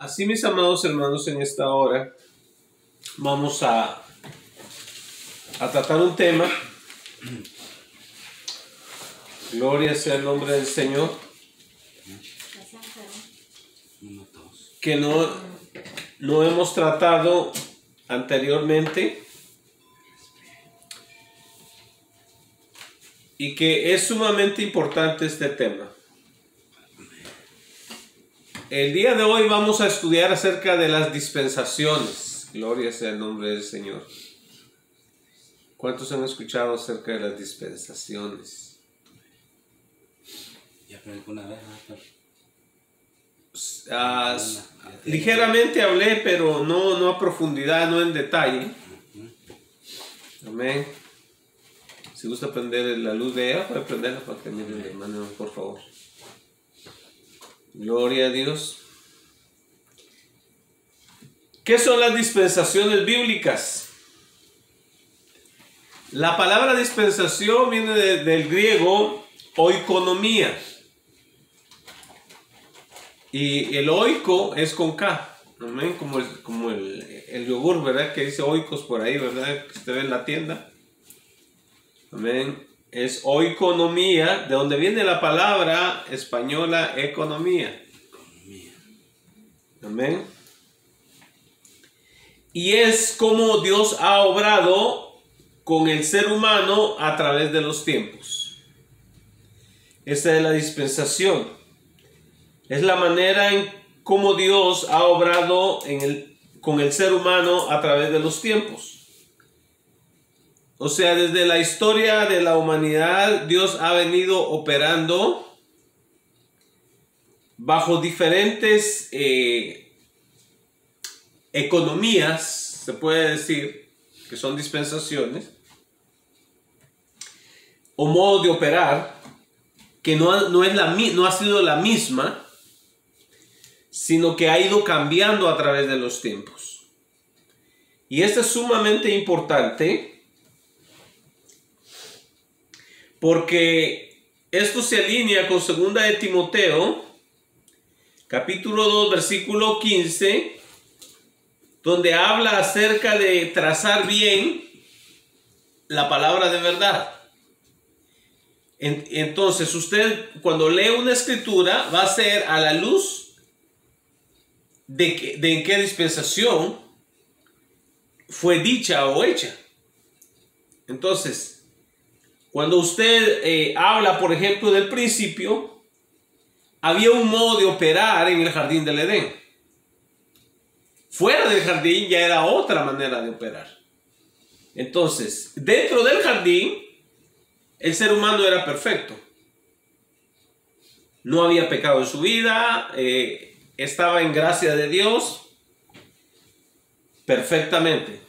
Así, mis amados hermanos, en esta hora vamos a tratar un tema. Gloria sea el nombre del Señor. Que no hemos tratado anteriormente y que es sumamente importante este tema. El día de hoy vamos a estudiar acerca de las dispensaciones. Gloria sea el nombre del Señor. ¿Cuántos han escuchado acerca de las dispensaciones? ¿Ya hablé alguna vez, ligeramente hablé, pero no a profundidad, no en detalle. Amén. Si gusta prender la luz de ella, puede prenderla para que miren, hermano, por favor. Gloria a Dios. ¿Qué son las dispensaciones bíblicas? La palabra dispensación viene del griego oikonomía. Y el oiko es con K. ¿Amén? Como el yogur, ¿verdad? Que dice oikos por ahí, ¿verdad? Que usted ve en la tienda. Amén. Es oikonomía, de donde viene la palabra española economía. Amén. Y es como Dios ha obrado con el ser humano a través de los tiempos. Esta es la dispensación. Es la manera en cómo Dios ha obrado con el ser humano a través de los tiempos. O sea, desde la historia de la humanidad, Dios ha venido operando bajo diferentes economías, se puede decir, que son dispensaciones, o modo de operar, que no ha sido la misma, sino que ha ido cambiando a través de los tiempos. Y esto es sumamente importante, porque esto se alinea con 2 de Timoteo, capítulo 2, versículo 15, donde habla acerca de trazar bien la palabra de verdad. Entonces, usted cuando lee una escritura va a ser a la luz de en qué dispensación fue dicha o hecha. Entonces, cuando usted habla, por ejemplo, del principio, había un modo de operar en el jardín del Edén. Fuera del jardín ya era otra manera de operar. Entonces, dentro del jardín, el ser humano era perfecto. No había pecado en su vida, estaba en gracia de Dios perfectamente.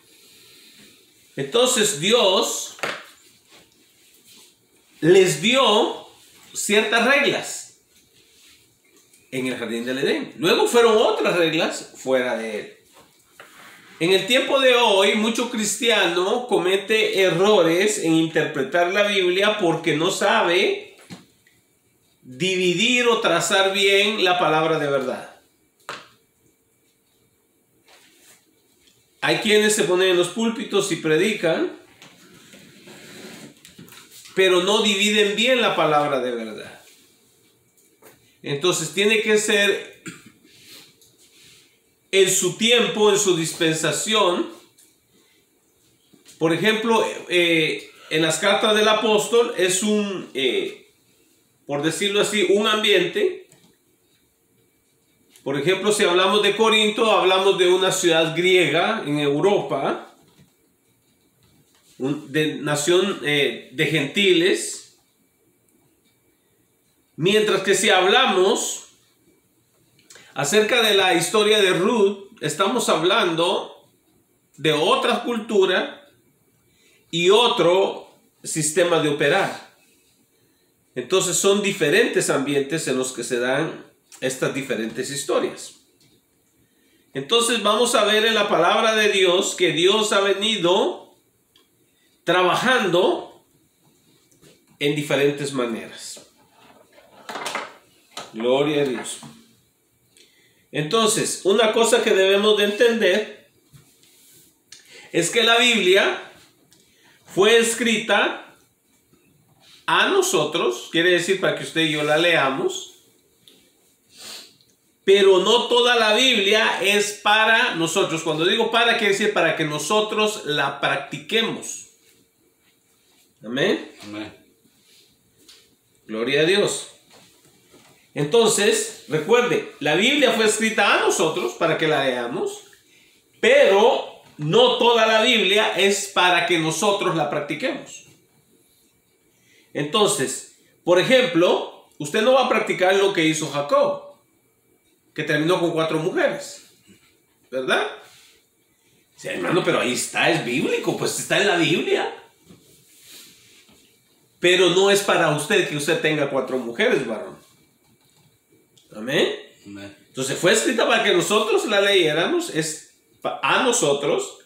Entonces Dios les dio ciertas reglas en el jardín del Edén. Luego fueron otras reglas fuera de él. En el tiempo de hoy, mucho cristiano comete errores en interpretar la Biblia porque no sabe dividir o trazar bien la palabra de verdad. Hay quienes se ponen en los púlpitos y predican, pero no dividen bien la palabra de verdad. Entonces tiene que ser en su tiempo, en su dispensación. Por ejemplo, en las cartas del apóstol es por decirlo así, un ambiente. Por ejemplo, si hablamos de Corinto, hablamos de una ciudad griega en Europa, de nación de gentiles, mientras que si hablamos acerca de la historia de Ruth, estamos hablando de otra cultura y otro sistema de operar. Entonces son diferentes ambientes en los que se dan estas diferentes historias. Entonces vamos a ver en la palabra de Dios que Dios ha venido trabajando en diferentes maneras. Gloria a Dios. Entonces, una cosa que debemos de entender es que la Biblia fue escrita a nosotros, quiere decir para que usted y yo la leamos, pero no toda la Biblia es para nosotros. Cuando digo para, quiere decir para que nosotros la practiquemos. Amén. Amén. Gloria a Dios. Entonces, recuerde, la Biblia fue escrita a nosotros para que la leamos, pero no toda la Biblia es para que nosotros la practiquemos. Entonces, por ejemplo, usted no va a practicar lo que hizo Jacob, que terminó con 4 mujeres, ¿verdad? Sí, hermano, pero ahí está, es bíblico, pues está en la Biblia. Pero no es para usted que usted tenga 4 mujeres, varón. Amén. Amén. Entonces fue escrita para que nosotros la leyéramos, es a nosotros,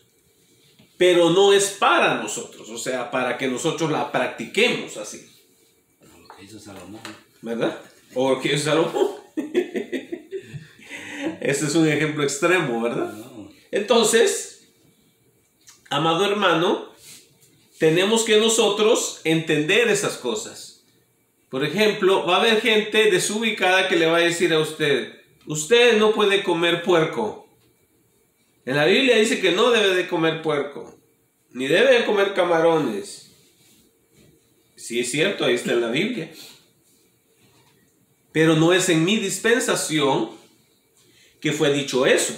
pero no es para nosotros, o sea, para que nosotros la practiquemos así. Lo que hizo Salomón. ¿Verdad? O lo que hizo Salomón. Ese es un ejemplo extremo, ¿verdad? No. Entonces, amado hermano, tenemos que nosotros entender esas cosas. Por ejemplo, va a haber gente desubicada que le va a decir a usted, usted no puede comer puerco. En la Biblia dice que no debe de comer puerco, ni debe de comer camarones. Sí es cierto, ahí está en la Biblia. Pero no es en mi dispensación que fue dicho eso.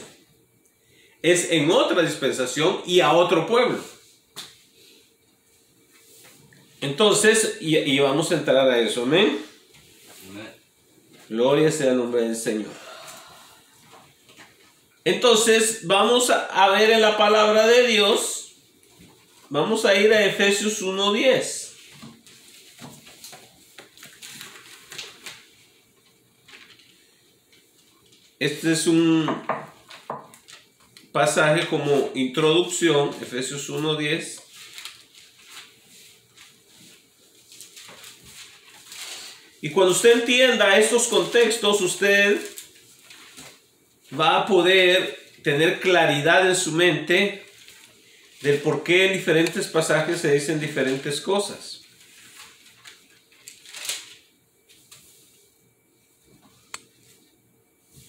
Es en otra dispensación y a otro pueblo. Entonces, y vamos a entrar a eso, amén. Amén. Gloria sea el nombre del Señor. Entonces, vamos a ver en la palabra de Dios. Vamos a ir a Efesios 1:10. Este es un pasaje como introducción, Efesios 1:10. Y cuando usted entienda estos contextos, usted va a poder tener claridad en su mente del por qué en diferentes pasajes se dicen diferentes cosas.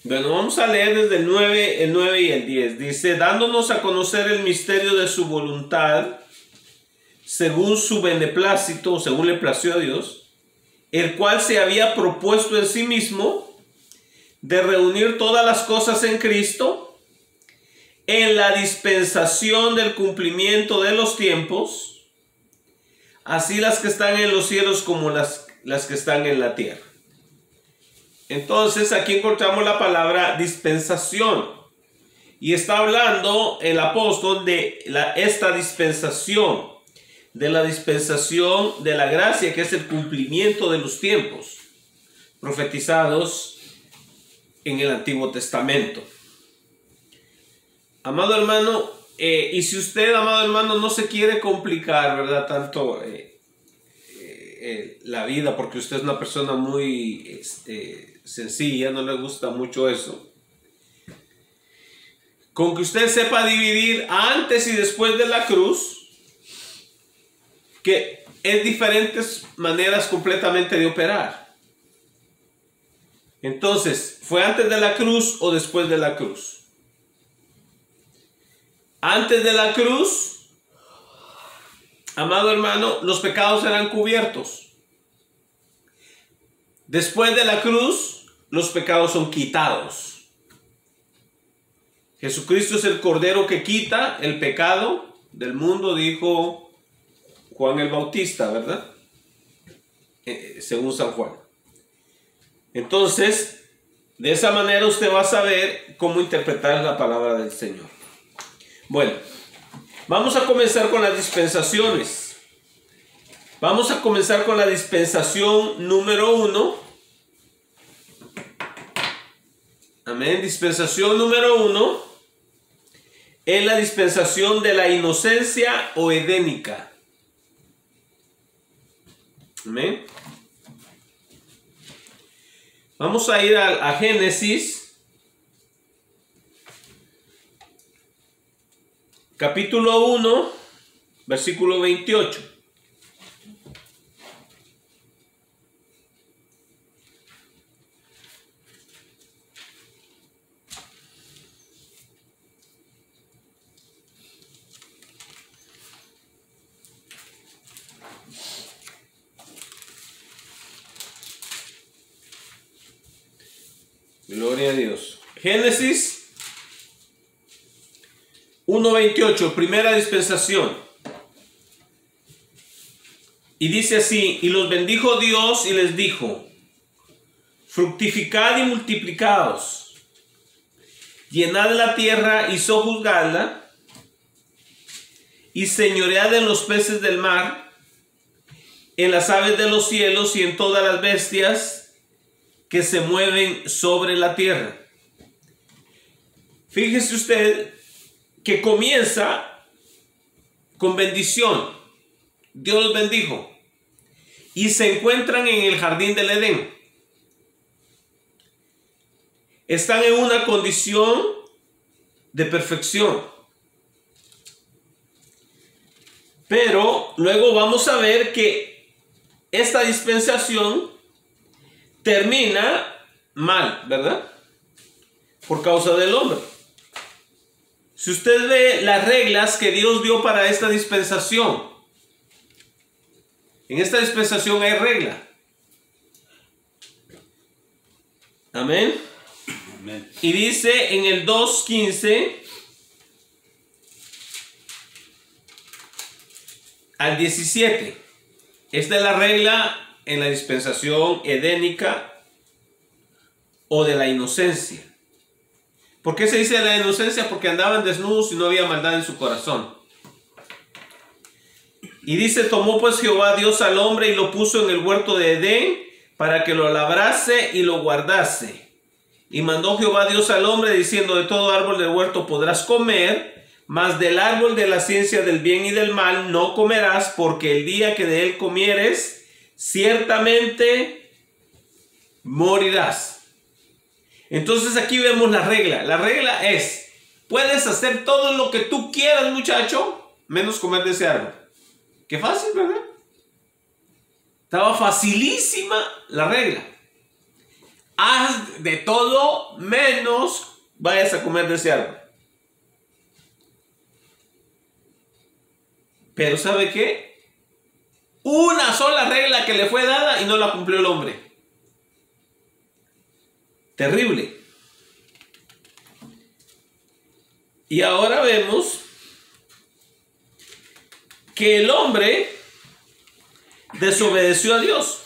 Bueno, vamos a leer desde el 9 y el 10. Dice, dándonos a conocer el misterio de su voluntad, según su beneplácito, según le plació a Dios, el cual se había propuesto en sí mismo de reunir todas las cosas en Cristo, en la dispensación del cumplimiento de los tiempos, así las que están en los cielos como las que están en la tierra. Entonces aquí encontramos la palabra dispensación y está hablando el apóstol de esta dispensación, de la dispensación de la gracia, que es el cumplimiento de los tiempos profetizados en el Antiguo Testamento. Amado hermano, y si usted, amado hermano, no se quiere complicar, ¿verdad? Tanto la vida, porque usted es una persona muy sencilla, no le gusta mucho eso. Con que usted sepa dividir antes y después de la cruz, que es diferentes maneras completamente de operar. Entonces, ¿fue antes de la cruz o después de la cruz? Antes de la cruz, amado hermano, los pecados eran cubiertos. Después de la cruz, los pecados son quitados. Jesucristo es el Cordero que quita el pecado del mundo, dijo Juan el Bautista, ¿verdad? Según San Juan. Entonces, de esa manera usted va a saber cómo interpretar la palabra del Señor. Bueno, vamos a comenzar con las dispensaciones. Vamos a comenzar con la dispensación número 1. Amén. Dispensación número 1 es la dispensación de la inocencia o edénica. Amén. Vamos a ir a Génesis capítulo 1, versículo 28. Gloria a Dios. Génesis 1:28, primera dispensación. Y dice así: y los bendijo Dios y les dijo: fructificad y multiplicaos, llenad la tierra y sojuzgadla, y señoread en los peces del mar, en las aves de los cielos y en todas las bestias que se mueven sobre la tierra. Fíjese usted que comienza con bendición. Dios los bendijo y se encuentran en el jardín del Edén. Están en una condición de perfección. Pero luego vamos a ver que esta dispensación termina mal, ¿verdad? Por causa del hombre. Si usted ve las reglas que Dios dio para esta dispensación, en esta dispensación hay regla. Amén. Amén. Y dice en el 2:15 al 17. Esta es la regla en la dispensación edénica o de la inocencia. ¿Por qué se dice de la inocencia? Porque andaban desnudos y no había maldad en su corazón. Y dice: tomó pues Jehová Dios al hombre y lo puso en el huerto de Edén para que lo labrase y lo guardase. Y mandó Jehová Dios al hombre diciendo: de todo árbol del huerto podrás comer, mas del árbol de la ciencia del bien y del mal no comerás, porque el día que de él comieres, ciertamente morirás. Entonces aquí vemos la regla. La regla es: puedes hacer todo lo que tú quieras, muchacho, menos comer de ese árbol. Qué fácil, ¿verdad? Estaba facilísima la regla. Haz de todo menos vayas a comer de ese árbol. Pero ¿sabe qué? Una sola regla que le fue dada y no la cumplió el hombre. Terrible. Y ahora vemos que el hombre desobedeció a Dios.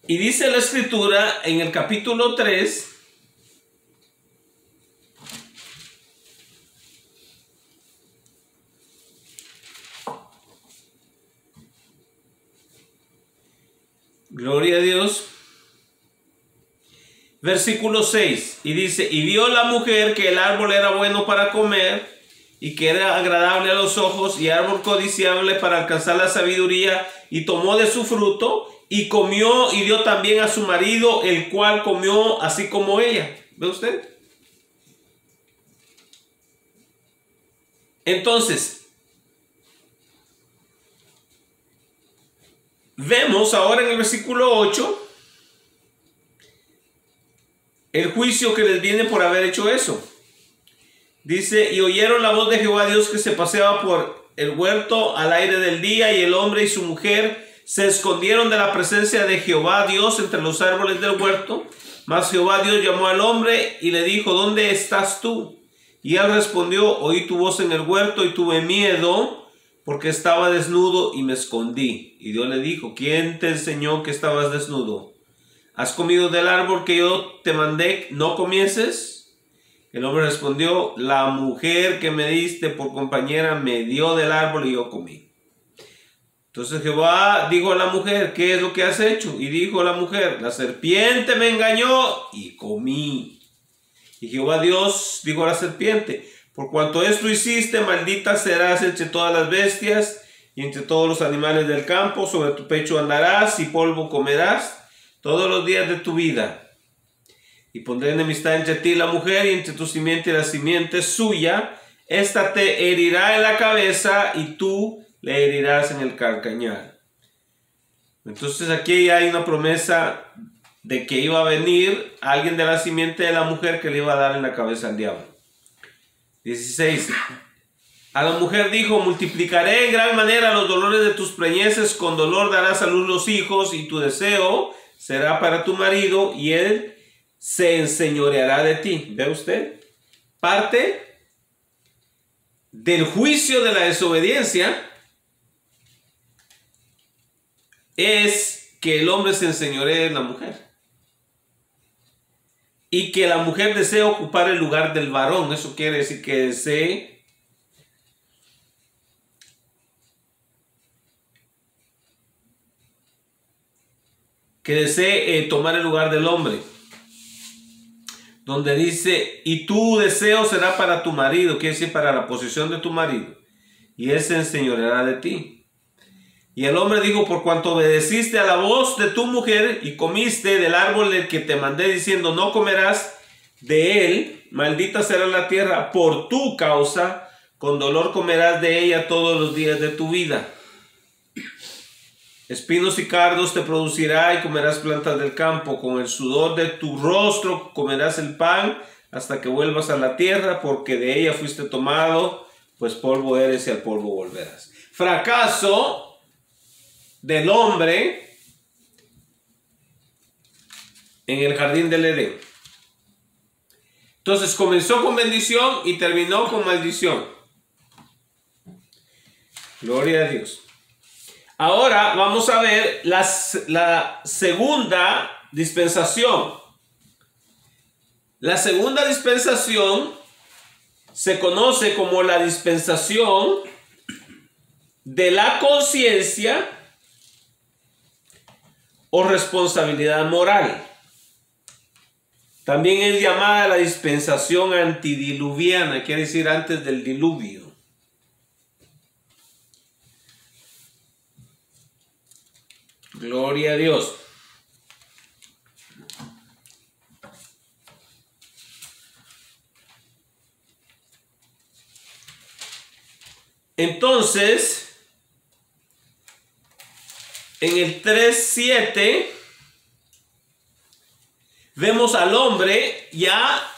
Y dice la escritura en el capítulo 3, gloria a Dios, versículo 6, y dice: y vio la mujer que el árbol era bueno para comer, y que era agradable a los ojos, y árbol codiciable para alcanzar la sabiduría, y tomó de su fruto, y comió, y dio también a su marido, el cual comió así como ella. ¿Ve usted? Entonces, vemos ahora en el versículo 8 el juicio que les viene por haber hecho eso. Dice: y oyeron la voz de Jehová Dios que se paseaba por el huerto al aire del día, y el hombre y su mujer se escondieron de la presencia de Jehová Dios entre los árboles del huerto. Mas Jehová Dios llamó al hombre y le dijo: ¿dónde estás tú? Y él respondió: oí tu voz en el huerto y tuve miedo, porque estaba desnudo y me escondí. Y Dios le dijo: ¿quién te enseñó que estabas desnudo? ¿Has comido del árbol que yo te mandé no comieses? El hombre respondió: la mujer que me diste por compañera me dio del árbol y yo comí. Entonces Jehová dijo a la mujer: ¿qué es lo que has hecho? Y dijo la mujer: la serpiente me engañó y comí. Y Jehová Dios dijo a la serpiente: por cuanto esto hiciste, maldita serás entre todas las bestias y entre todos los animales del campo. Sobre tu pecho andarás y polvo comerás todos los días de tu vida. Y pondré enemistad entre ti y la mujer, y entre tu simiente y la simiente suya. Esta te herirá en la cabeza, y tú le herirás en el calcañar. Entonces aquí hay una promesa de que iba a venir alguien de la simiente de la mujer que le iba a dar en la cabeza al diablo. 16. A la mujer dijo: multiplicaré en gran manera los dolores de tus preñeces, con dolor darás a luz los hijos, y tu deseo será para tu marido, y él se enseñoreará de ti. ¿Ve usted? Parte del juicio de la desobediencia es que el hombre se enseñoree de la mujer y que la mujer desee ocupar el lugar del varón. Eso quiere decir que desee tomar el lugar del hombre, donde dice: y tu deseo será para tu marido, quiere decir para la posesión de tu marido, y él se enseñoreará de ti. Y el hombre dijo: por cuanto obedeciste a la voz de tu mujer y comiste del árbol del que te mandé diciendo: no comerás de él, maldita será la tierra por tu causa, con dolor comerás de ella todos los días de tu vida. Espinos y cardos te producirá, y comerás plantas del campo. Con el sudor de tu rostro comerás el pan hasta que vuelvas a la tierra, porque de ella fuiste tomado, pues polvo eres y al polvo volverás. Fracaso del hombre en el jardín del Edén. Entonces comenzó con bendición y terminó con maldición. Gloria a Dios. Ahora vamos a ver la segunda dispensación. La segunda dispensación se conoce como la dispensación de la conciencia o responsabilidad moral. También es llamada la dispensación antidiluviana, quiere decir antes del diluvio. Gloria a Dios. Entonces, en el 3:7 vemos al hombre ya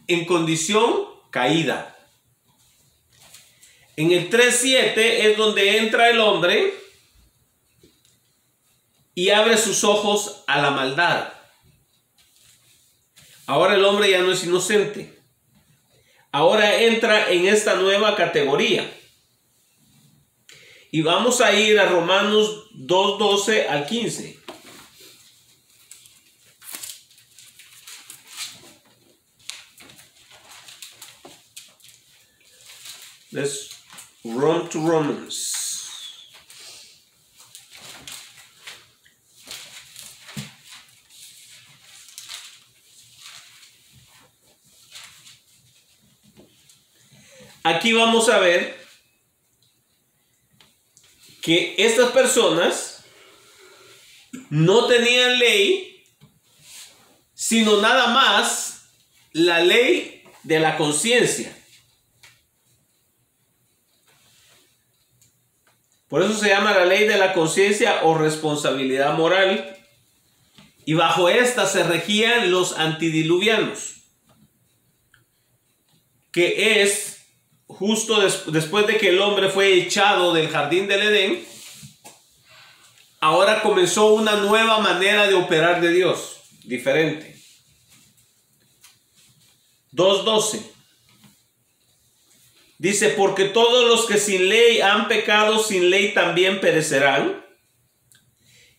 en condición caída. En el 3:7 es donde entra el hombre y abre sus ojos a la maldad. Ahora el hombre ya no es inocente. Ahora entra en esta nueva categoría. Y vamos a ir a Romanos 2:12 al 15. Let's run to Romans. Aquí vamos a ver que estas personas no tenían ley, sino nada más la ley de la conciencia. Por eso se llama la ley de la conciencia o responsabilidad moral. Y bajo esta se regían los antidiluvianos, que es justo después de que el hombre fue echado del jardín del Edén. Ahora comenzó una nueva manera de operar de Dios, diferente. 2:12 dice: porque todos los que sin ley han pecado, sin ley también perecerán,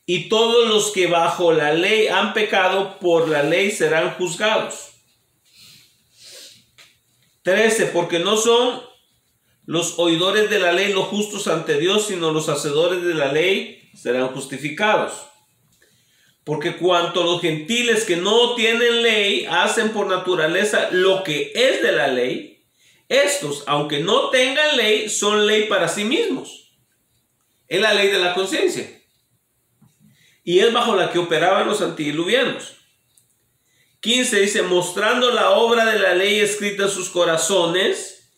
y todos los que bajo la ley han pecado, por la ley serán juzgados. 13, porque no son los oidores de la ley los justos ante Dios, sino los hacedores de la ley serán justificados. Porque cuanto los gentiles que no tienen ley hacen por naturaleza lo que es de la ley, estos, aunque no tengan ley, son ley para sí mismos. Es la ley de la conciencia. Y es bajo la que operaban los antidiluvianos. 15 dice, mostrando la obra de la ley escrita en sus corazones,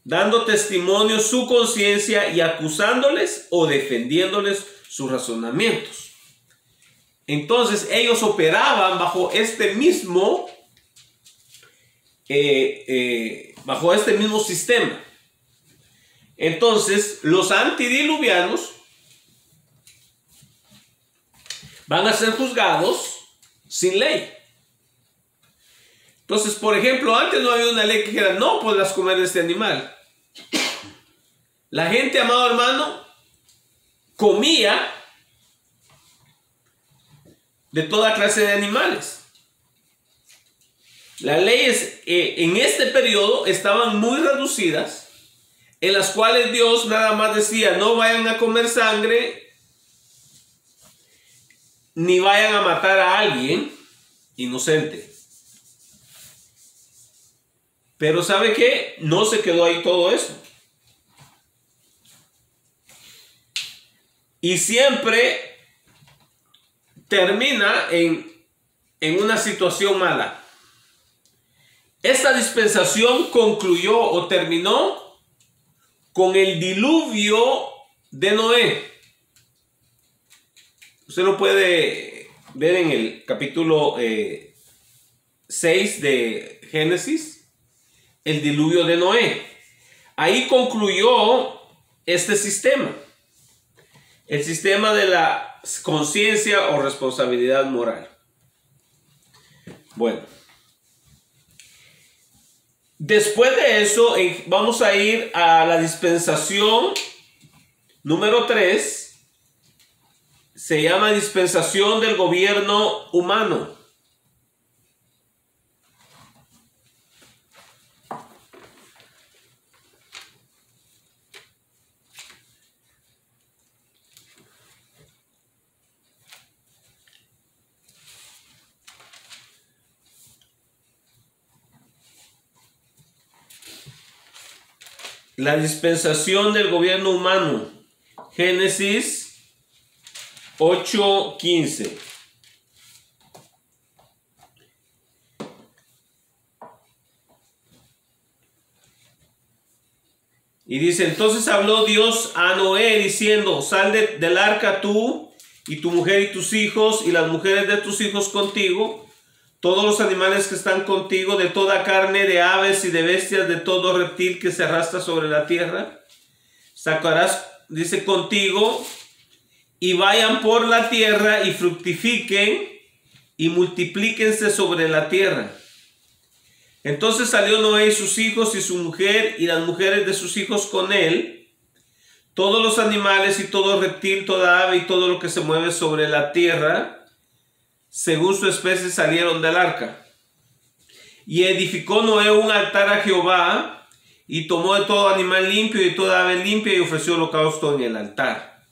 dando testimonio su conciencia y acusándoles o defendiéndoles sus razonamientos. Entonces ellos operaban bajo este mismo sistema. Entonces los antidiluvianos van a ser juzgados sin ley. Entonces, por ejemplo, antes no había una ley que dijera, no podrás comer de este animal. La gente, amado hermano, comía de toda clase de animales. Las leyes en este periodo estaban muy reducidas, en las cuales Dios nada más decía, no vayan a comer sangre, ni vayan a matar a alguien inocente. Pero ¿sabe qué? No se quedó ahí todo eso. Y siempre termina en una situación mala. Esta dispensación concluyó o terminó con el diluvio de Noé. Usted lo puede ver en el capítulo 6 de Génesis. El diluvio de Noé. Ahí concluyó este sistema. El sistema de la conciencia o responsabilidad moral. Bueno. Después de eso, vamos a ir a la dispensación número 3. Se llama dispensación del gobierno humano. La dispensación del gobierno humano. Génesis 8:15. Y dice, entonces habló Dios a Noé diciendo, sal del arca tú y tu mujer y tus hijos y las mujeres de tus hijos contigo, todos los animales que están contigo, de toda carne, de aves y de bestias, de todo reptil que se arrastra sobre la tierra. Sacarás, dice, contigo, y vayan por la tierra y fructifiquen y multiplíquense sobre la tierra. Entonces salió Noé y sus hijos y su mujer y las mujeres de sus hijos con él, todos los animales y todo reptil, toda ave y todo lo que se mueve sobre la tierra, según su especie, salieron del arca. Y edificó Noé un altar a Jehová, y tomó de todo animal limpio y toda ave limpia, y ofreció holocausto en el altar.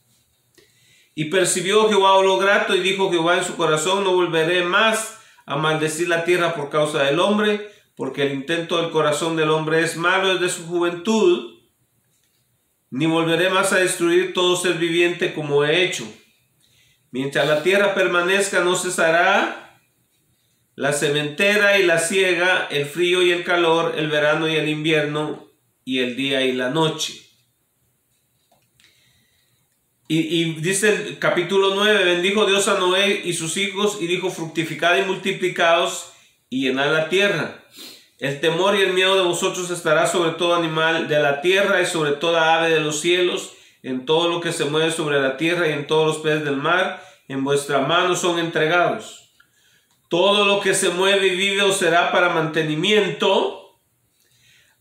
Y percibió Jehová lo grato, y dijo Jehová en su corazón, no volveré más a maldecir la tierra por causa del hombre, porque el intento del corazón del hombre es malo desde su juventud, ni volveré más a destruir todo ser viviente como he hecho. Mientras la tierra permanezca, no cesará la sementera y la siega, el frío y el calor, el verano y el invierno, y el día y la noche. Y dice el capítulo 9, bendijo Dios a Noé y sus hijos, y dijo, fructificad y multiplicaos, y llenad la tierra. El temor y el miedo de vosotros estará sobre todo animal de la tierra, y sobre toda ave de los cielos, en todo lo que se mueve sobre la tierra y en todos los peces del mar, en vuestra mano son entregados. Todo lo que se mueve y vive os será para mantenimiento,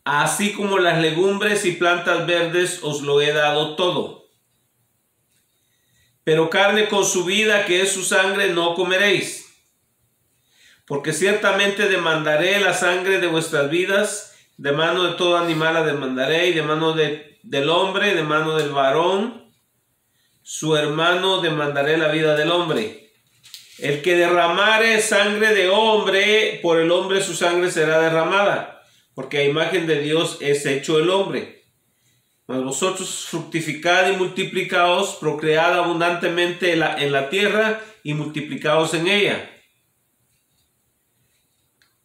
así como las legumbres y plantas verdes os lo he dado todo. Pero carne con su vida, que es su sangre, no comeréis, porque ciertamente demandaré la sangre de vuestras vidas, de mano de todo animal la demandaré, y de mano del hombre, de mano del varón, su hermano, demandaré la vida del hombre. El que derramare sangre de hombre, por el hombre su sangre será derramada, porque a imagen de Dios es hecho el hombre. Mas vosotros fructificad y multiplicaos, procread abundantemente en la tierra y multiplicaos en ella.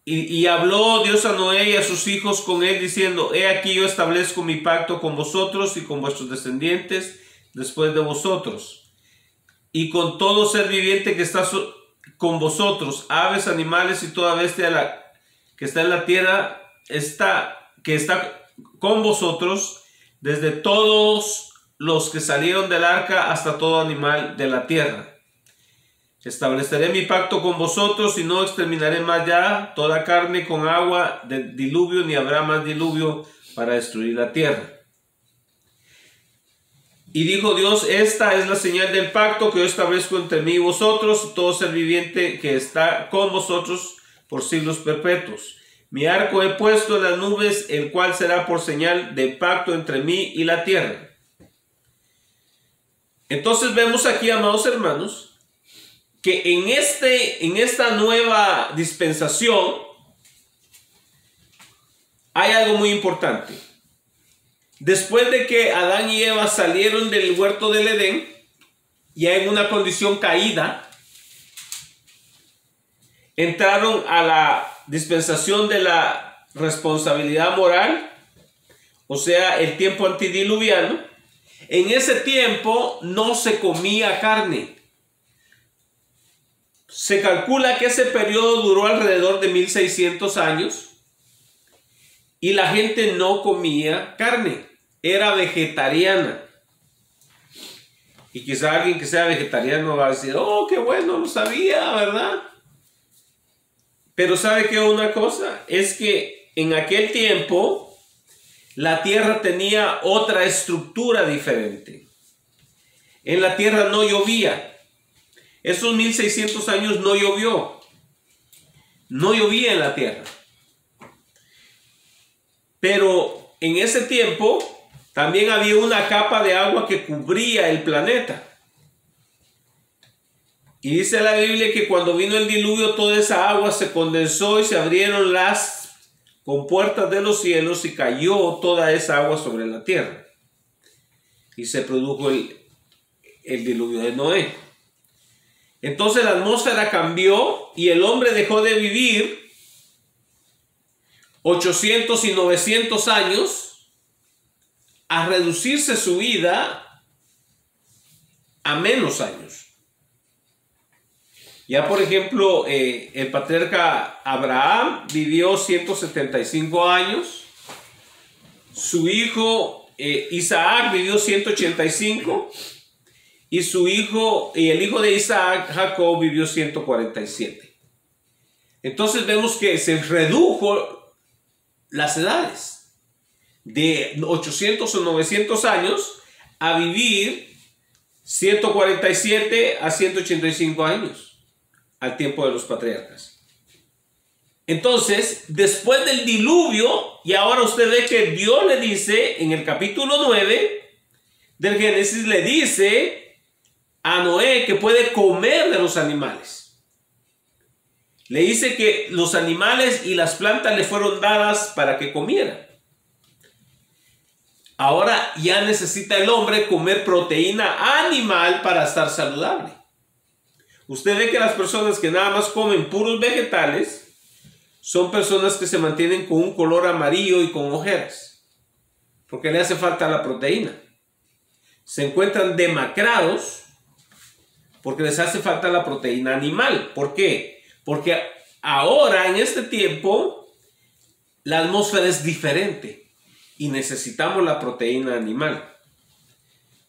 Y habló Dios a Noé y a sus hijos con él diciendo: he aquí yo establezco mi pacto con vosotros y con vuestros descendientes después de vosotros, y con todo ser viviente que está con vosotros, aves, animales y toda bestia que está en la tierra, que está con vosotros, desde todos los que salieron del arca hasta todo animal de la tierra. Estableceré mi pacto con vosotros y no exterminaré más ya toda carne con agua de diluvio, ni habrá más diluvio para destruir la tierra. Y dijo Dios: esta es la señal del pacto que yo establezco entre mí y vosotros y todo ser viviente que está con vosotros por siglos perpetuos. Mi arco he puesto en las nubes, el cual será por señal de pacto entre mí y la tierra. Entonces vemos aquí, amados hermanos, que en esta nueva dispensación hay algo muy importante. Después de que Adán y Eva salieron del huerto del Edén, ya en una condición caída, entraron a la dispensación de la responsabilidad moral, o sea, el tiempo antidiluviano. En ese tiempo no se comía carne. Se calcula que ese periodo duró alrededor de 1600 años y la gente no comía carne, era vegetariana. Y quizá alguien que sea vegetariano va a decir: oh, qué bueno, no sabía, ¿verdad? Pero ¿sabe qué? Una cosa es que en aquel tiempo la tierra tenía otra estructura diferente. En la tierra no llovía. Esos 1600 años no llovió. No llovía en la tierra. Pero en ese tiempo también había una capa de agua que cubría el planeta. Y dice la Biblia que cuando vino el diluvio, toda esa agua se condensó y se abrieron las compuertas de los cielos y cayó toda esa agua sobre la tierra. Y se produjo el diluvio de Noé. Entonces la atmósfera cambió y el hombre dejó de vivir 800 y 900 años a reducirse su vida a menos años. Ya por ejemplo, el patriarca Abraham vivió 175 años, su hijo Isaac vivió 185 y el hijo de Isaac, Jacob, vivió 147. Entonces vemos que se redujo las edades de 800 o 900 años a vivir 147 a 185 años al tiempo de los patriarcas. Entonces, después del diluvio, y ahora usted ve que Dios le dice en el capítulo 9 del Génesis, le dice a Noé que puede comer de los animales. Le dice que los animales y las plantas le fueron dadas para que comiera. Ahora ya necesita el hombre comer proteína animal para estar saludable. Usted ve que las personas que nada más comen puros vegetales son personas que se mantienen con un color amarillo y con ojeras, porque le hace falta la proteína. Se encuentran demacrados porque les hace falta la proteína animal. ¿Por qué? Porque ahora, en este tiempo, la atmósfera es diferente y necesitamos la proteína animal,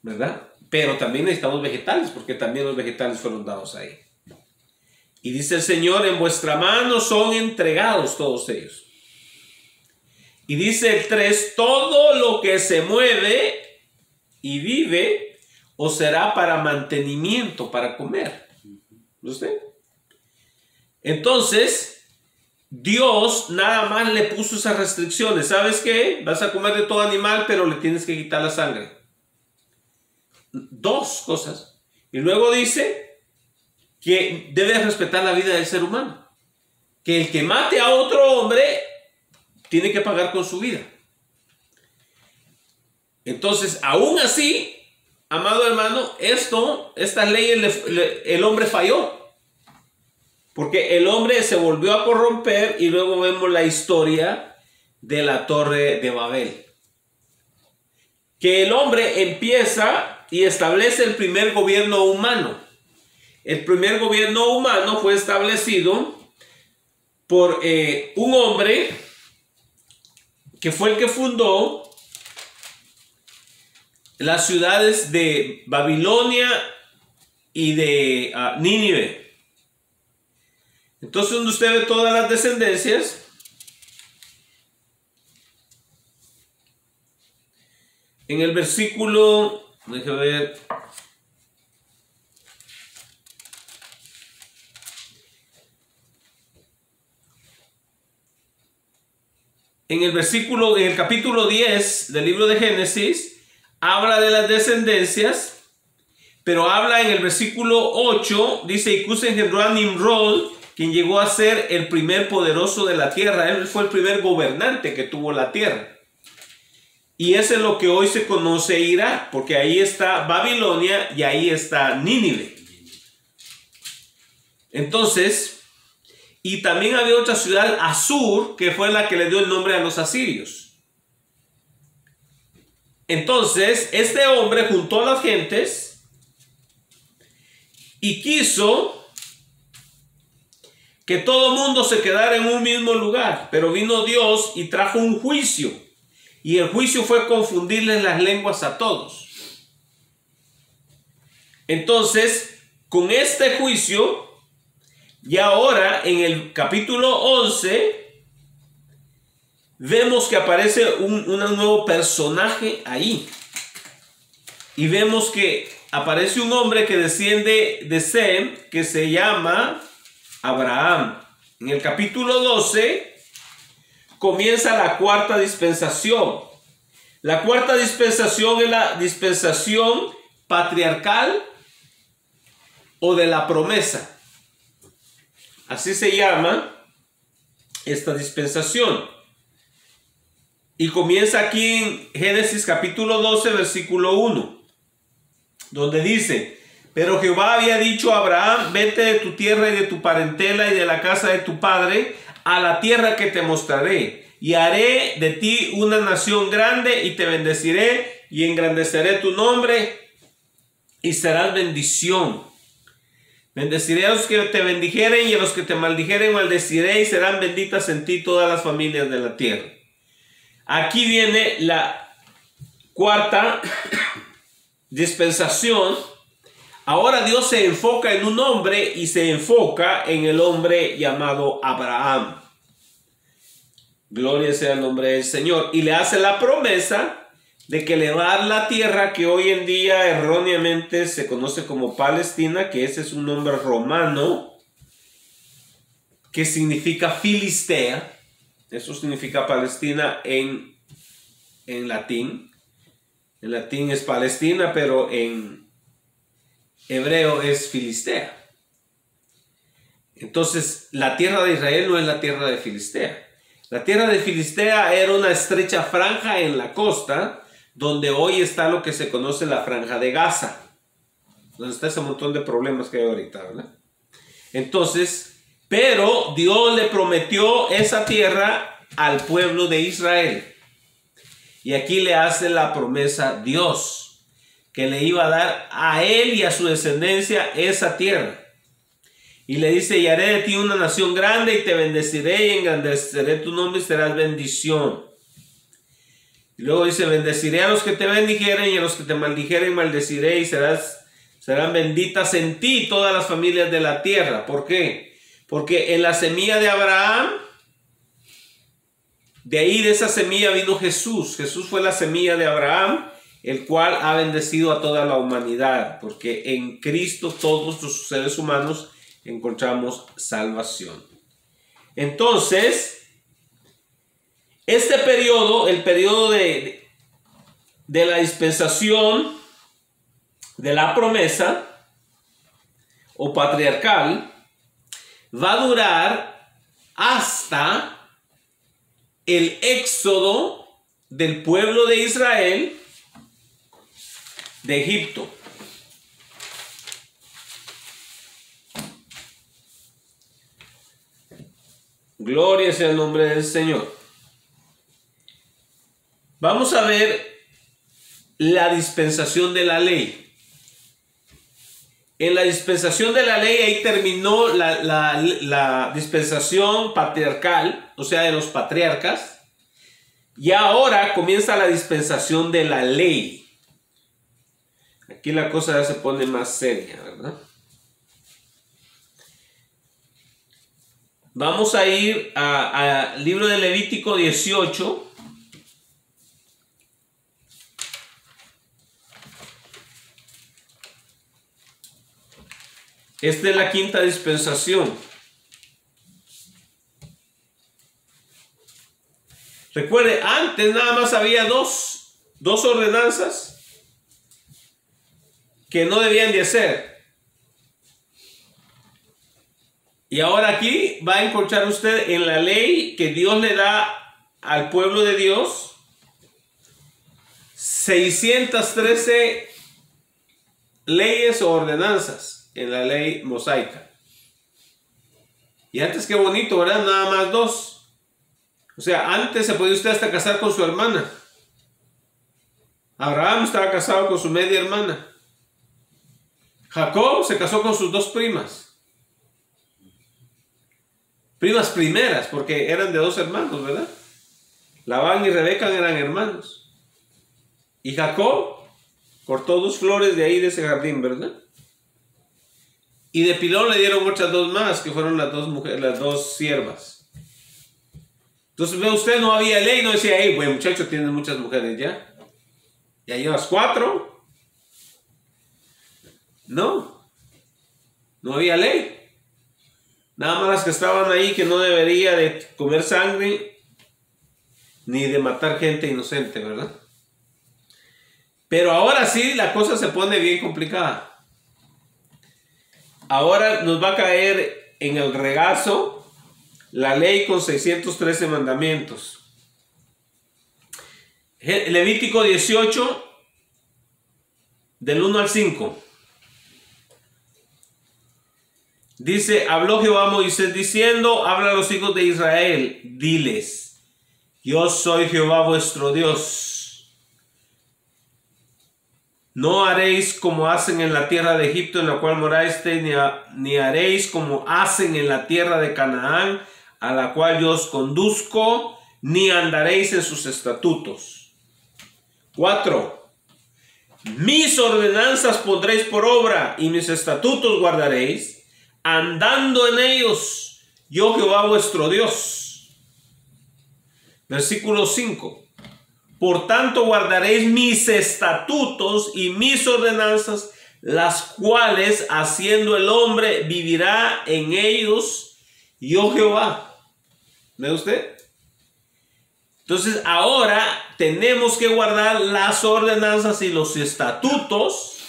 ¿verdad? Pero también necesitamos vegetales, porque también los vegetales fueron dados ahí. Y dice el Señor: en vuestra mano son entregados todos ellos. Y dice el 3: todo lo que se mueve y vive o será para mantenimiento, para comer. ¿Usted? Entonces, Dios nada más le puso esas restricciones. ¿Sabes qué? Vas a comer de todo animal, pero le tienes que quitar la sangre. Dos cosas. Y luego dice que debes respetar la vida del ser humano. Que el que mate a otro hombre tiene que pagar con su vida. Entonces, aún así, amado hermano, estas leyes el hombre falló. Porque el hombre se volvió a corromper y luego vemos la historia de la Torre de Babel. Que el hombre empieza y establece el primer gobierno humano. El primer gobierno humano fue establecido por un hombre que fue el que fundó las ciudades de Babilonia y de Nínive. Entonces, donde usted ve todas las descendencias, en el versículo, déjame ver, en el capítulo 10 del libro de Génesis, habla de las descendencias, pero habla en el versículo 8, dice, y Cus engendró a Nimrod, quien llegó a ser el primer poderoso de la tierra. Él fue el primer gobernante que tuvo la tierra. Y eso es lo que hoy se conoce Irak, porque ahí está Babilonia y ahí está Nínive. Entonces, y también había otra ciudad, Asur, que fue la que le dio el nombre a los asirios. Entonces, este hombre juntó a las gentes y quiso que todo mundo se quedara en un mismo lugar, pero vino Dios y trajo un juicio, y el juicio fue confundirles las lenguas a todos. Entonces, con este juicio, y ahora en el capítulo 11, vemos que aparece un nuevo personaje ahí, y vemos que aparece un hombre que desciende de Sem, que se llama Abraham. En el capítulo 12 comienza la cuarta dispensación. La cuarta dispensación es la dispensación patriarcal o de la promesa. Así se llama esta dispensación. Y comienza aquí en Génesis capítulo 12, versículo 1, donde dice: pero Jehová había dicho a Abraham, vete de tu tierra y de tu parentela y de la casa de tu padre a la tierra que te mostraré, y haré de ti una nación grande y te bendeciré y engrandeceré tu nombre y serás bendición. Bendeciré a los que te bendijeren y a los que te maldijeren maldeciré, y serán benditas en ti todas las familias de la tierra. Aquí viene la cuarta dispensación. Ahora Dios se enfoca en un hombre y se enfoca en el hombre llamado Abraham. Gloria sea el nombre del Señor. Y le hace la promesa de que le va a dar la tierra que hoy en día erróneamente se conoce como Palestina, que ese es un nombre romano que significa Filistea. Eso significa Palestina en latín. En latín es Palestina, pero en hebreo es Filistea. Entonces, la tierra de Israel no es la tierra de Filistea. La tierra de Filistea era una estrecha franja en la costa, donde hoy está lo que se conoce la franja de Gaza, donde está ese montón de problemas que hay ahorita, ¿verdad? Entonces, pero Dios le prometió esa tierra al pueblo de Israel. Y aquí le hace la promesa Dios, que le iba a dar a él y a su descendencia esa tierra. Y le dice: y haré de ti una nación grande y te bendeciré y engrandeceré tu nombre y serás bendición. Y luego dice: bendeciré a los que te bendijeren y a los que te maldijeren maldeciré, y serán benditas en ti todas las familias de la tierra. ¿Por qué? Porque en la semilla de Abraham, de ahí de esa semilla vino Jesús. Jesús fue la semilla de Abraham, el cual ha bendecido a toda la humanidad, porque en Cristo todos los seres humanos encontramos salvación. Entonces, este periodo, el periodo de la dispensación de la promesa o patriarcal, va a durar hasta el éxodo del pueblo de Israel de Egipto. Gloria sea el nombre del Señor. Vamos a ver la dispensación de la ley. En la dispensación de la ley, ahí terminó la dispensación patriarcal, o sea, de los patriarcas. Y ahora comienza la dispensación de la ley. Aquí la cosa ya se pone más seria, ¿verdad? Vamos a ir al libro de Levítico 18. Esta es la quinta dispensación. Recuerde, antes nada más había dos ordenanzas que no debían de hacer. Y ahora aquí va a encontrar usted en la ley que Dios le da al pueblo de Dios 613 leyes o ordenanzas en la ley mosaica. Y antes, qué bonito, ¿verdad? Nada más 2. O sea, antes se podía usted hasta casar con su hermana. Abraham estaba casado con su media hermana. Jacob se casó con sus 2 primas. Primas primeras, porque eran de 2 hermanos, ¿verdad? Labán y Rebeca eran hermanos. Y Jacob cortó 2 flores de ahí, de ese jardín, ¿verdad? Y de pilón le dieron otras 2 más, que fueron las 2 mujeres, las 2 siervas. Entonces, ve usted, no había ley, no decía, hey, buen muchacho, tienes muchas mujeres ya. Ya llevas 4. No había ley. Nada más las que estaban ahí, que no debería de comer sangre ni de matar gente inocente, ¿verdad? Pero ahora sí la cosa se pone bien complicada. Ahora nos va a caer en el regazo la ley con 613 mandamientos. Levítico 18, del 1 al 5. Dice, habló Jehová a Moisés diciendo, habla a los hijos de Israel, diles, yo soy Jehová vuestro Dios. No haréis como hacen en la tierra de Egipto, en la cual morasteis, ni haréis como hacen en la tierra de Canaán, a la cual yo os conduzco, ni andaréis en sus estatutos. 4. Mis ordenanzas pondréis por obra, y mis estatutos guardaréis, andando en ellos, yo Jehová vuestro Dios. Versículo 5. Por tanto guardaréis mis estatutos y mis ordenanzas, las cuales haciendo el hombre vivirá en ellos, yo Jehová. ¿Ve usted? Entonces ahora tenemos que guardar las ordenanzas y los estatutos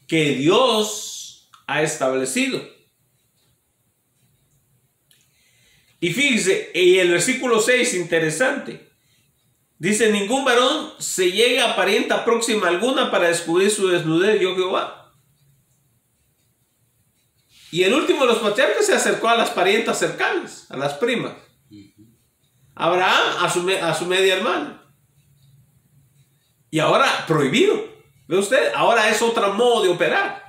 que Dios ha establecido. Y fíjese, y el versículo 6, interesante. Dice, ningún varón se llega a parienta próxima alguna para descubrir su desnudez, yo Jehová. Y el último de los patriarcas se acercó a las parientas cercanas, a las primas. Abraham a su media hermana. Y ahora prohibido. ¿Ve usted? Ahora es otro modo de operar.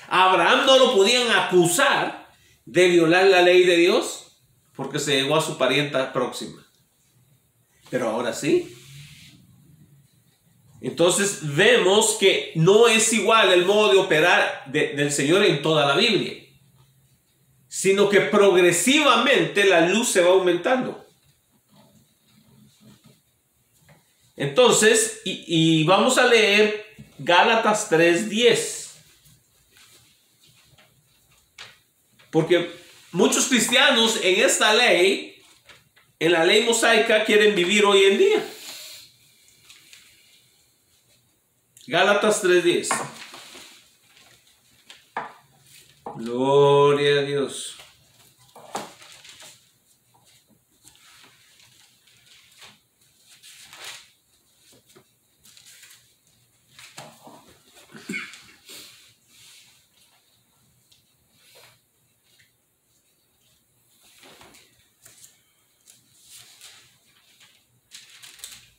A Abraham no lo podían acusar de violar la ley de Dios porque se llegó a su parienta próxima. Pero ahora sí. Entonces vemos que no es igual el modo de operar del Señor en toda la Biblia, sino que progresivamente la luz se va aumentando. Entonces, y vamos a leer Gálatas 3:10. Porque muchos cristianos en esta ley, en la ley mosaica, quieren vivir hoy en día. Gálatas 3:10. Gloria a Dios.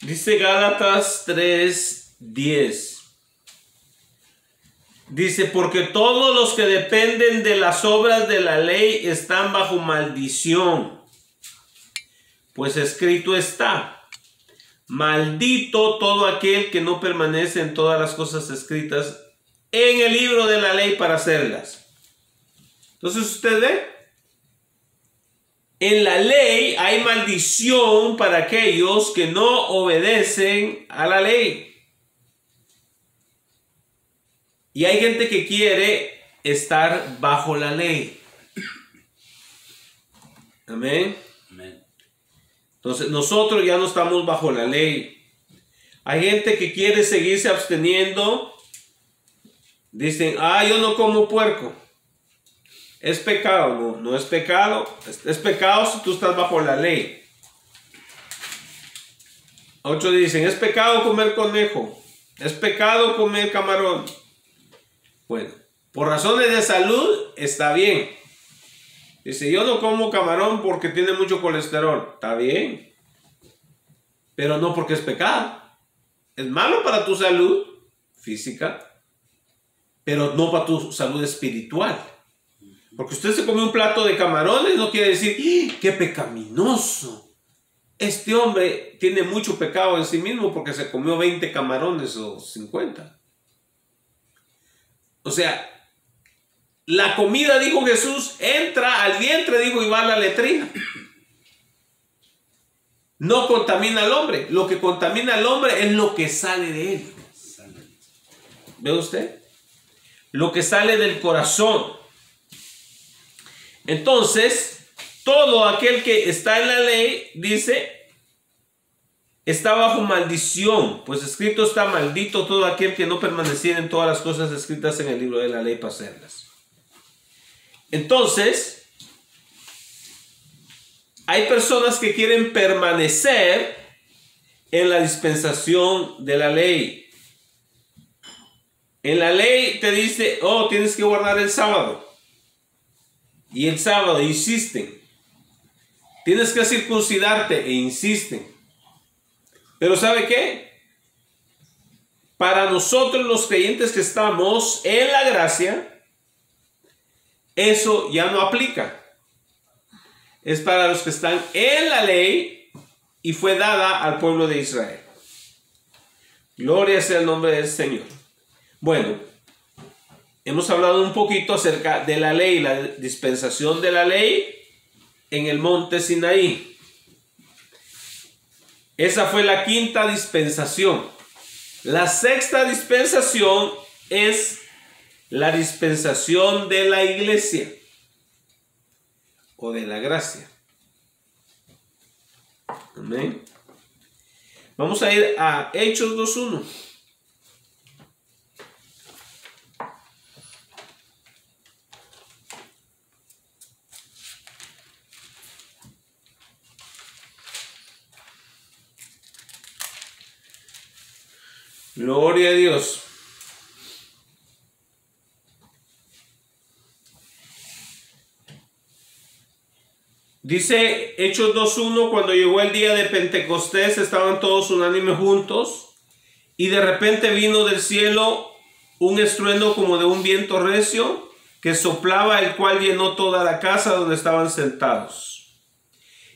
Dice Gálatas 3:10. Dice, porque todos los que dependen de las obras de la ley están bajo maldición. Pues escrito está, maldito todo aquel que no permanece en todas las cosas escritas en el libro de la ley para hacerlas. Entonces usted ve, en la ley hay maldición para aquellos que no obedecen a la ley. Y hay gente que quiere estar bajo la ley. Amén. Amén. Entonces nosotros ya no estamos bajo la ley. Hay gente que quiere seguirse absteniendo. Dicen, yo no como puerco. ¿Es pecado? No, no es pecado. Es pecado si tú estás bajo la ley. Otros dicen, es pecado comer conejo. Es pecado comer camarón. Bueno, por razones de salud está bien. Dice, yo no como camarón porque tiene mucho colesterol. Está bien. Pero no porque es pecado. Es malo para tu salud física, pero no para tu salud espiritual. Porque usted se come un plato de camarones, no quiere decir, ¡qué pecaminoso! Este hombre tiene mucho pecado en sí mismo porque se comió 20 camarones o 50. O sea, la comida, dijo Jesús, entra al vientre, dijo, y va a la letrina. No contamina al hombre. Lo que contamina al hombre es lo que sale de él. ¿Ve usted? Lo que sale del corazón. Entonces, todo aquel que está en la ley, dice, está bajo maldición, pues escrito está, maldito todo aquel que no permaneciera en todas las cosas escritas en el libro de la ley para hacerlas. Entonces, hay personas que quieren permanecer en la dispensación de la ley. En la ley te dice, tienes que guardar el sábado. Y el sábado insisten. Tienes que circuncidarte e insisten. Pero ¿sabe qué? Para nosotros los creyentes que estamos en la gracia, eso ya no aplica. Es para los que están en la ley y fue dada al pueblo de Israel. Gloria sea el nombre del Señor. Bueno, hemos hablado un poquito acerca de la ley, la dispensación de la ley en el monte Sinaí. Esa fue la quinta dispensación. La sexta dispensación es la dispensación de la iglesia o de la gracia. Amén. Vamos a ir a Hechos 2:1. Gloria a Dios. Dice Hechos 2:1, cuando llegó el día de Pentecostés, estaban todos unánimes juntos, y de repente vino del cielo un estruendo como de un viento recio, que soplaba, el cual llenó toda la casa donde estaban sentados.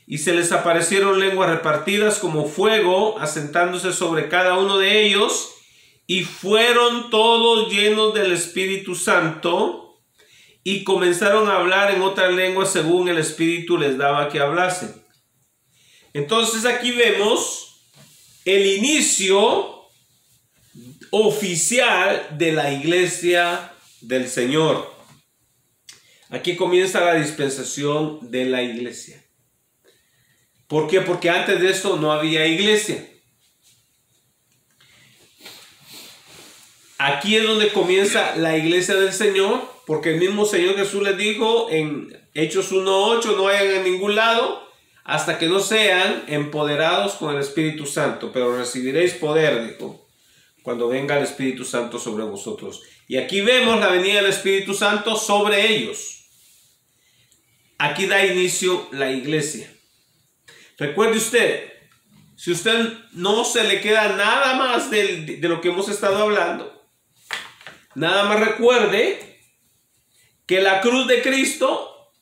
Y se les aparecieron lenguas repartidas como fuego, asentándose sobre cada uno de ellos, y fueron todos llenos del Espíritu Santo, y comenzaron a hablar en otras lenguas según el Espíritu les daba que hablasen. Entonces aquí vemos el inicio oficial de la iglesia del Señor. Aquí comienza la dispensación de la iglesia. ¿Por qué? Porque antes de esto no había iglesia. Aquí es donde comienza la iglesia del Señor, porque el mismo Señor Jesús les dijo en Hechos 1:8, no vayan a ningún lado hasta que no sean empoderados con el Espíritu Santo, pero recibiréis poder, dijo, cuando venga el Espíritu Santo sobre vosotros. Y aquí vemos la venida del Espíritu Santo sobre ellos. Aquí da inicio la iglesia. Recuerde usted, si usted no se le queda nada más de lo que hemos estado hablando, nada más recuerde que la cruz de Cristo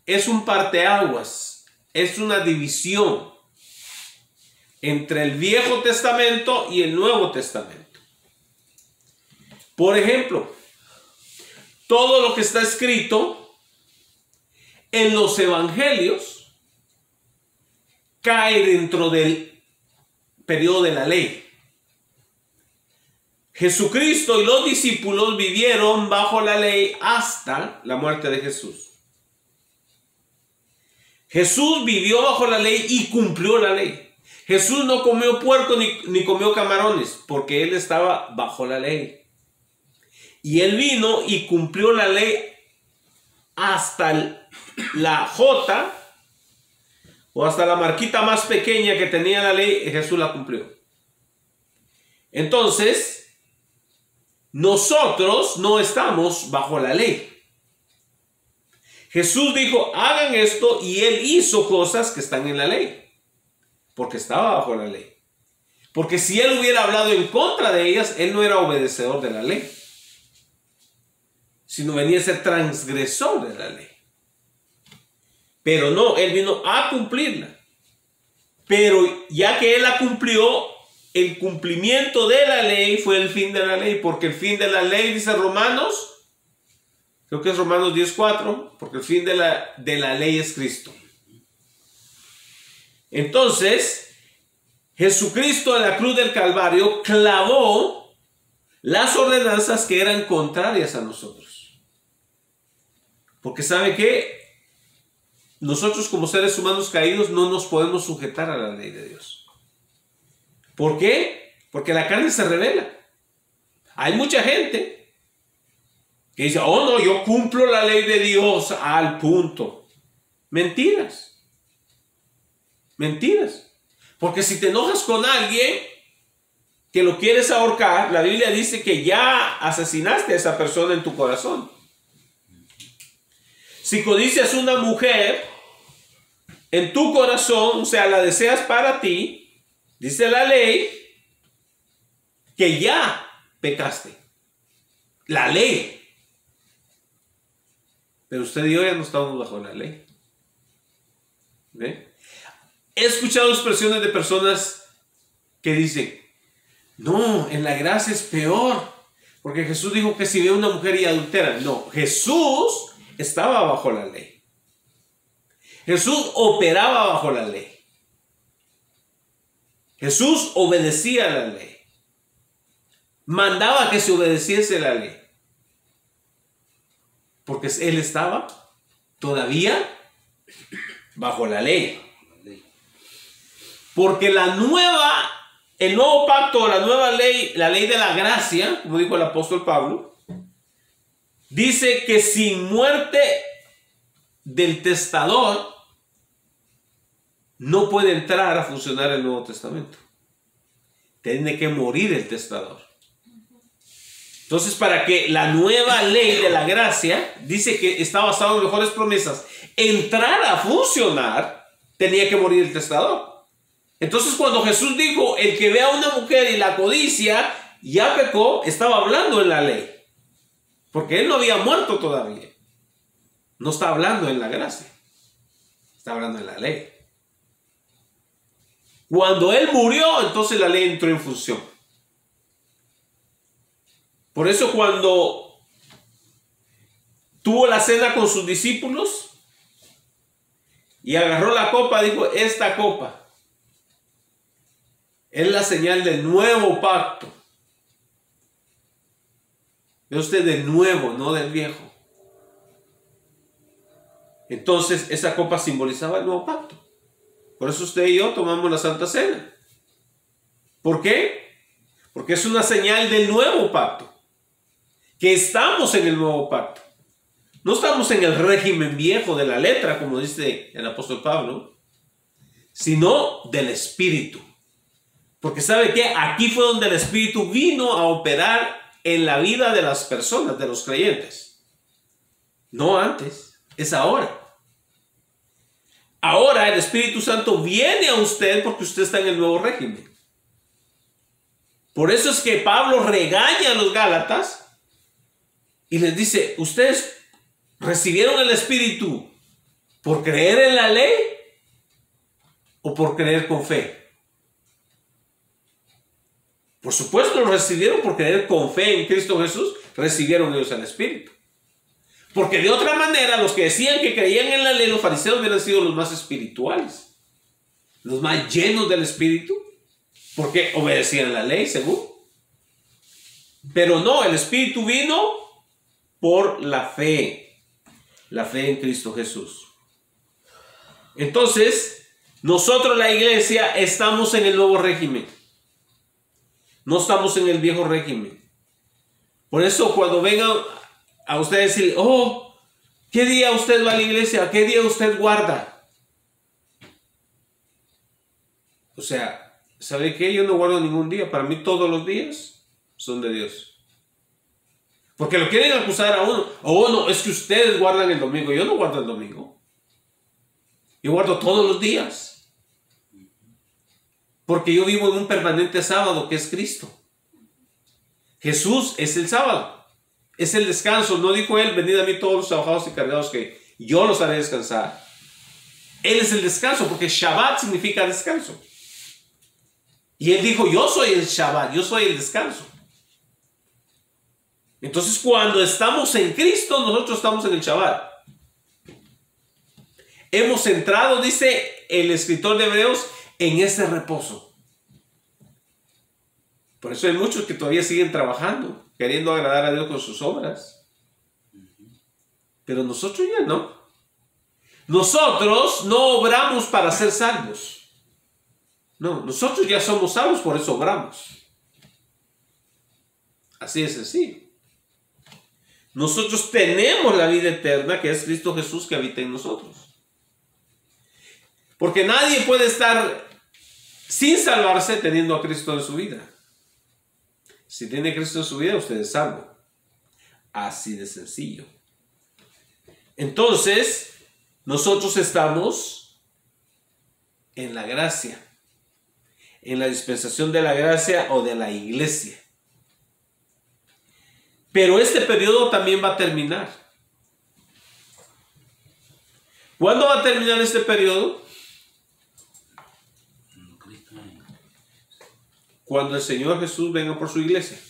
es un parteaguas, es una división entre el Viejo Testamento y el Nuevo Testamento. Por ejemplo, todo lo que está escrito en los evangelios cae dentro del periodo de la ley. Jesucristo y los discípulos vivieron bajo la ley hasta la muerte de Jesús. Jesús vivió bajo la ley y cumplió la ley. Jesús no comió puerco ni comió camarones, porque él estaba bajo la ley. Y él vino y cumplió la ley hasta la J, o hasta la marquita más pequeña que tenía la ley, Jesús la cumplió. Entonces, nosotros no estamos bajo la ley. Jesús dijo, hagan esto, y él hizo cosas que están en la ley, porque estaba bajo la ley. Porque si él hubiera hablado en contra de ellas, él no era obedecedor de la ley, sino venía a ser transgresor de la ley. Pero no, él vino a cumplirla. Pero ya que él la cumplió, el cumplimiento de la ley fue el fin de la ley, porque el fin de la ley, dice Romanos, creo que es Romanos 10:4, porque el fin de la ley es Cristo. Entonces, Jesucristo en la cruz del Calvario clavó las ordenanzas que eran contrarias a nosotros. Porque ¿sabe qué? Nosotros como seres humanos caídos no nos podemos sujetar a la ley de Dios. ¿Por qué? Porque la carne se revela. Hay mucha gente que dice, oh no, yo cumplo la ley de Dios al punto. Mentiras. Mentiras. Porque si te enojas con alguien que lo quieres ahorcar, la Biblia dice que ya asesinaste a esa persona en tu corazón. Si codicias una mujer en tu corazón, o sea, la deseas para ti, dice la ley que ya pecaste. La ley. Pero usted y yo ya no estamos bajo la ley. ¿Ve? He escuchado expresiones de personas que dicen, no, en la gracia es peor, porque Jesús dijo que si ve a una mujer y adultera. No, Jesús estaba bajo la ley. Jesús operaba bajo la ley. Jesús obedecía la ley. Mandaba que se obedeciese la ley. Porque él estaba todavía bajo la ley. Porque el nuevo pacto, la nueva ley, la ley de la gracia, como dijo el apóstol Pablo, dice que sin muerte del testador no puede entrar a funcionar el Nuevo Testamento. Tiene que morir el testador. Entonces, para que la nueva ley de la gracia, dice que está basada en mejores promesas, entrara a funcionar, tenía que morir el testador. Entonces, cuando Jesús dijo, el que vea a una mujer y la codicia, ya pecó, estaba hablando en la ley. Porque él no había muerto todavía. No está hablando en la gracia. Está hablando en la ley. Cuando él murió, entonces la ley entró en función. Por eso cuando tuvo la cena con sus discípulos y agarró la copa, dijo, esta copa es la señal del nuevo pacto. Ve usted, del nuevo, no del viejo. Entonces esa copa simbolizaba el nuevo pacto. Por eso usted y yo tomamos la Santa Cena. ¿Por qué? Porque es una señal del nuevo pacto. Que estamos en el nuevo pacto. No estamos en el régimen viejo de la letra, como dice el apóstol Pablo, sino del Espíritu. Porque ¿sabe qué? Aquí fue donde el Espíritu vino a operar en la vida de las personas, de los creyentes. No antes, es ahora. Ahora el Espíritu Santo viene a usted porque usted está en el nuevo régimen. Por eso es que Pablo regaña a los Gálatas y les dice, ustedes recibieron el Espíritu por creer en la ley o por creer con fe. Por supuesto lo recibieron por creer con fe en Cristo Jesús, recibieron ellos el Espíritu. Porque de otra manera los que decían que creían en la ley, los fariseos hubieran sido los más espirituales, los más llenos del Espíritu, porque obedecían la ley según. Pero no, el Espíritu vino por la fe en Cristo Jesús. Entonces, nosotros la iglesia estamos en el nuevo régimen. No estamos en el viejo régimen. Por eso cuando vengan a usted decir, oh, ¿qué día usted va a la iglesia? ¿Qué día usted guarda? O sea, ¿sabe qué? Yo no guardo ningún día. Para mí todos los días son de Dios. Porque lo quieren acusar a uno. Oh, no, es que ustedes guardan el domingo. Yo no guardo el domingo. Yo guardo todos los días. Porque yo vivo en un permanente sábado que es Cristo. Jesús es el sábado. Es el descanso. No dijo él, venid a mí todos los trabajados y cargados que yo los haré descansar. Él es el descanso porque Shabbat significa descanso. Y él dijo, yo soy el Shabbat, yo soy el descanso. Entonces cuando estamos en Cristo, nosotros estamos en el Shabbat. Hemos entrado, dice el escritor de Hebreos, en ese reposo. Por eso hay muchos que todavía siguen trabajando, queriendo agradar a Dios con sus obras. Pero nosotros ya no. Nosotros no obramos para ser salvos. No, nosotros ya somos salvos, por eso obramos. Así es sencillo. Nosotros tenemos la vida eterna, que es Cristo Jesús que habita en nosotros. Porque nadie puede estar sin salvarse teniendo a Cristo en su vida. Si tiene a Cristo en su vida, usted es salvo. Así de sencillo. Entonces, nosotros estamos en la gracia, en la dispensación de la gracia o de la iglesia. Pero este periodo también va a terminar. ¿Cuándo va a terminar este periodo? Cuando el Señor Jesús venga por su iglesia.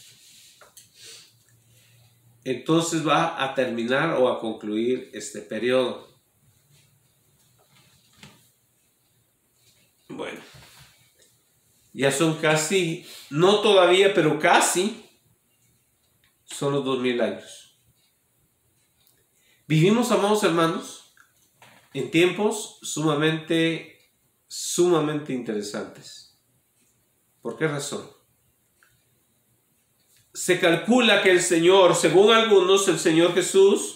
Entonces va a terminar o a concluir este periodo. Bueno, ya son casi, no todavía, pero casi, son los 2000 años. Vivimos, amados hermanos, en tiempos sumamente interesantes. ¿Por qué razón? Se calcula que el Señor, según algunos, el Señor Jesús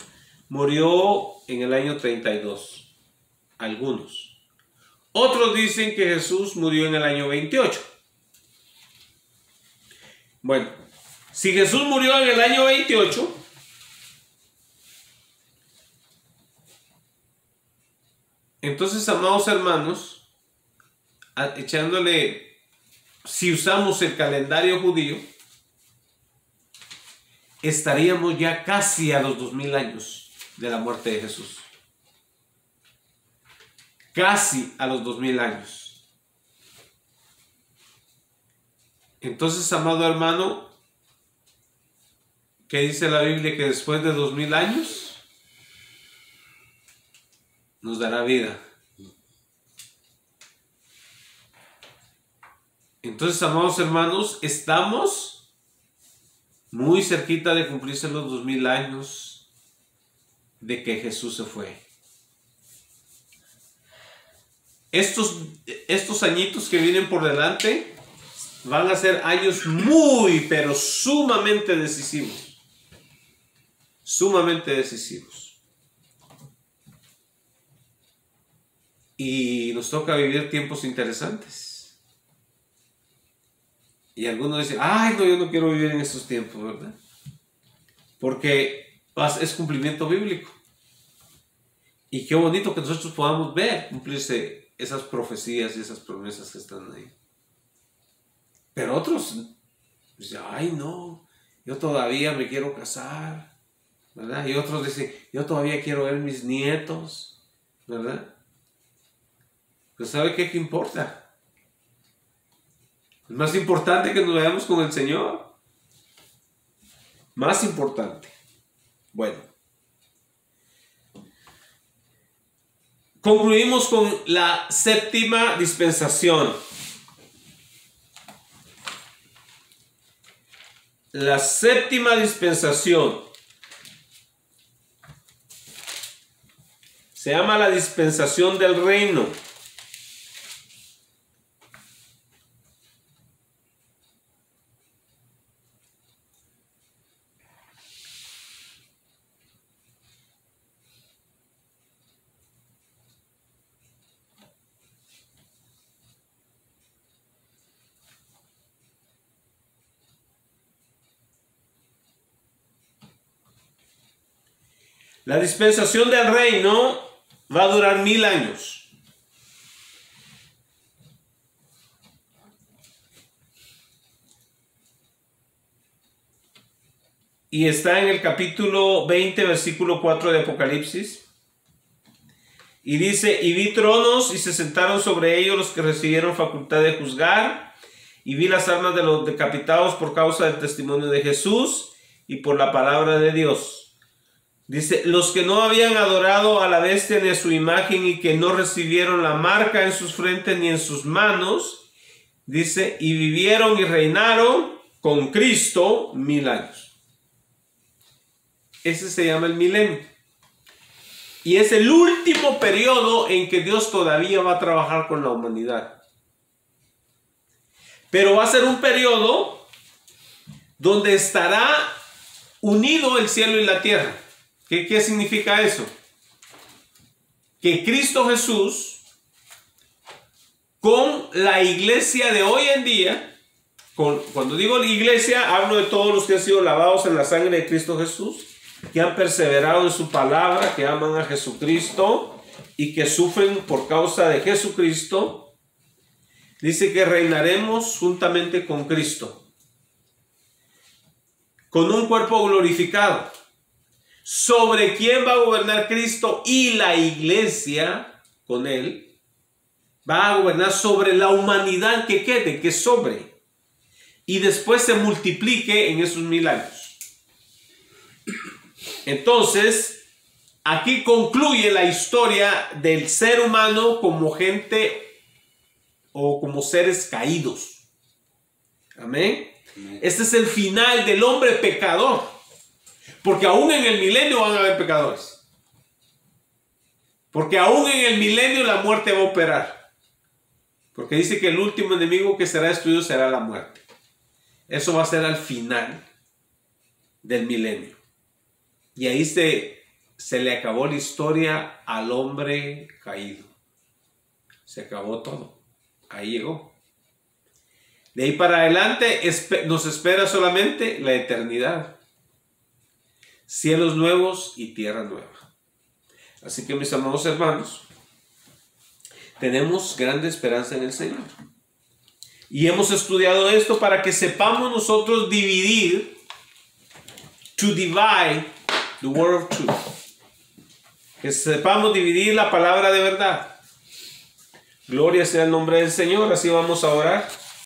murió en el año 32. Algunos. Otros dicen que Jesús murió en el año 28. Bueno, si Jesús murió en el año 28, entonces, amados hermanos, echándole, si usamos el calendario judío, estaríamos ya casi a los 2000 años de la muerte de Jesús. Casi a los 2000 años. Entonces, amado hermano, ¿qué dice la Biblia? Que después de 2000 años nos dará vida. Entonces, amados hermanos, estamos muy cerquita de cumplirse los 2000 años de que Jesús se fue. Estos añitos que vienen por delante van a ser años muy, pero sumamente decisivos. Sumamente decisivos. Y nos toca vivir tiempos interesantes. Y algunos dicen, ay, no, yo no quiero vivir en estos tiempos, ¿verdad? Porque es cumplimiento bíblico. Y qué bonito que nosotros podamos ver cumplirse esas profecías y esas promesas que están ahí. Pero otros dicen, ay no, yo todavía me quiero casar, ¿verdad? Y otros dicen, yo todavía quiero ver mis nietos, ¿verdad? Pues ¿sabe qué importa? Es más importante que nos veamos con el Señor. Más importante. Bueno. Concluimos con la séptima dispensación. La séptima dispensación se llama la dispensación del reino. La dispensación del reino va a durar 1000 años. Y está en el capítulo 20, versículo 4 de Apocalipsis. Y dice, y vi tronos y se sentaron sobre ellos los que recibieron facultad de juzgar. Y vi las almas de los decapitados por causa del testimonio de Jesús y por la palabra de Dios. Dice, los que no habían adorado a la bestia ni a su imagen y que no recibieron la marca en sus frentes ni en sus manos, dice, y vivieron y reinaron con Cristo 1000 años. Ese se llama el milenio. Y es el último periodo en que Dios todavía va a trabajar con la humanidad. Pero va a ser un periodo donde estará unido el cielo y la tierra. ¿Qué significa eso? Que Cristo Jesús, con la iglesia de hoy en día, cuando digo la iglesia, hablo de todos los que han sido lavados en la sangre de Cristo Jesús, que han perseverado en su palabra, que aman a Jesucristo y que sufren por causa de Jesucristo. Dice que reinaremos juntamente con Cristo, con un cuerpo glorificado. Sobre quién va a gobernar Cristo y la iglesia con él, va a gobernar sobre la humanidad que quede, que sobre, y después se multiplique en esos 1000 años. Entonces, aquí concluye la historia del ser humano como gente o como seres caídos. Amén. Este es el final del hombre pecador. Porque aún en el milenio van a haber pecadores. Porque aún en el milenio la muerte va a operar. Porque dice que el último enemigo que será destruido será la muerte. Eso va a ser al final del milenio. Y ahí se le acabó la historia al hombre caído. Se acabó todo. Ahí llegó. De ahí para adelante nos espera solamente la eternidad. Cielos nuevos y tierra nueva. Así que mis amados hermanos, tenemos grande esperanza en el Señor. Y hemos estudiado esto para que sepamos nosotros dividir, to divide the word of truth. Que sepamos dividir la palabra de verdad. Gloria sea el nombre del Señor. Así vamos a orar.